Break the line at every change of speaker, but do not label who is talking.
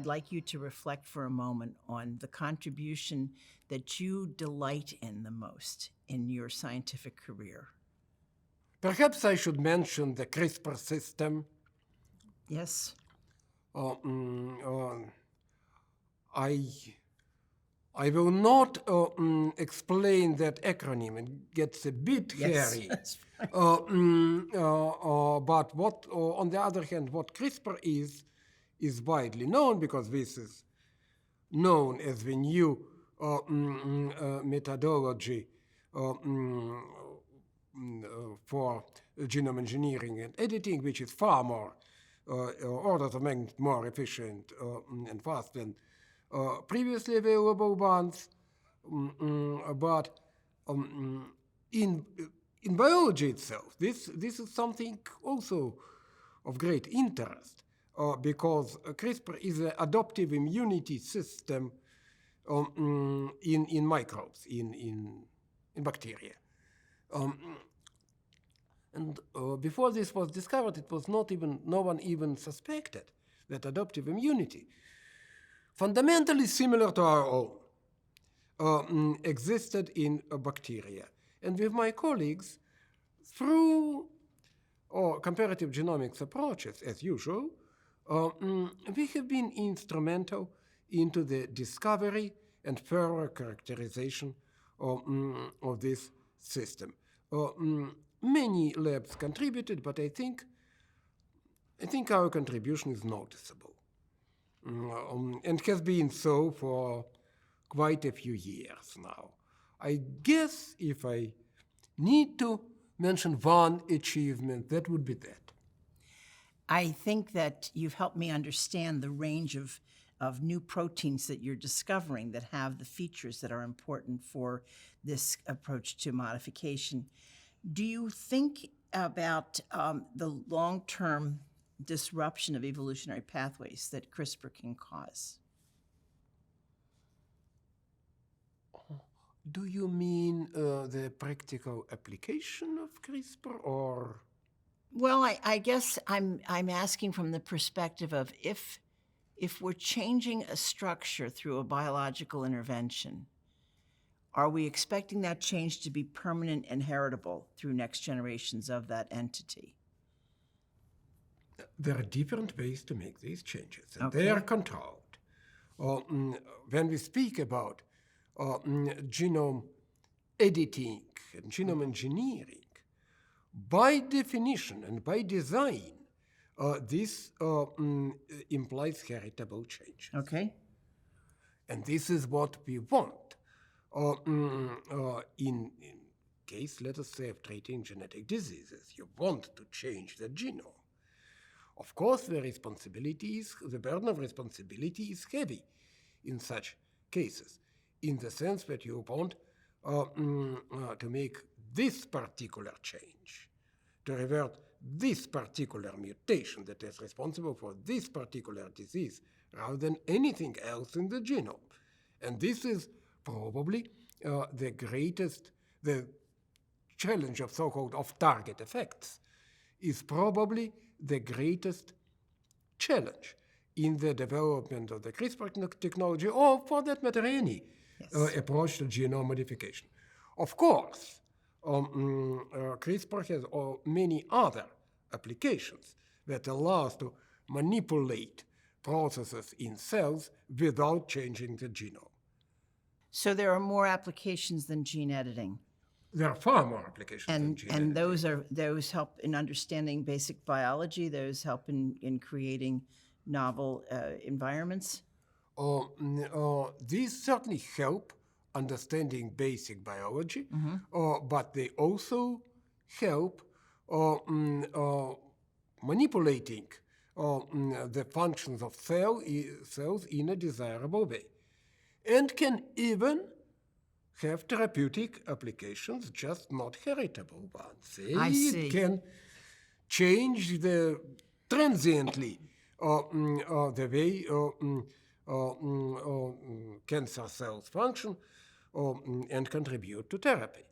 I'd like you to reflect for a moment on the contribution that you delight in the most in your scientific career.
Perhaps I should mention the CRISPR system.
Yes.
I will not explain that acronym. It gets a bit hairy.
That's fine.
But what, on the other hand, what CRISPR is widely known, because this is known as the new methodology for genome engineering and editing, which is far more orders of magnitude more efficient and fast than previously available ones. But in biology itself, this is something also of great interest, because CRISPR is an adaptive immunity system in microbes, in bacteria. And before this was discovered, it was no one even suspected that adaptive immunity, fundamentally similar to our own, existed in bacteria. And with my colleagues, through comparative genomics approaches, as usual, we have been instrumental into the discovery and further characterization of this system. Many labs contributed, but I think our contribution is noticeable, and has been so for quite a few years now. I guess if I need to mention one achievement, that would be that.
I think that you've helped me understand the range of new proteins that you're discovering that have the features that are important for this approach to modification. Do you think about the long-term disruption of evolutionary pathways that CRISPR can cause?
Do you mean the practical application of CRISPR, or?
Well, I guess I'm asking from the perspective of if we're changing a structure through a biological intervention, are we expecting that change to be permanent and heritable through next generations of that entity?
There are different ways to make these changes, and
Okay.
they are controlled. When we speak about genome editing and genome engineering, by definition and by design, this implies heritable changes.
Okay.
And this is what we want. In case, let us say, of treating genetic diseases, you want to change the genome. Of course, the burden of responsibility is heavy in such cases, in the sense that you want to make this particular change, to revert this particular mutation that is responsible for this particular disease, rather than anything else in the genome. And this is probably the challenge of so-called off-target effects is probably the greatest challenge in the development of the CRISPR technology, or for that matter, any approach to genome modification. Of course, CRISPR has many other applications that allow us to manipulate processes in cells without changing the genome.
So there are more applications than gene editing.
There are far more applications than gene editing.
And those help in understanding basic biology, those help in creating novel environments?
These certainly help understanding basic biology, but they also help manipulating the functions of cells in a desirable way, and can even have therapeutic applications, just not heritable ones.
I see.
It can change transiently the way cancer cells function and contribute to therapy.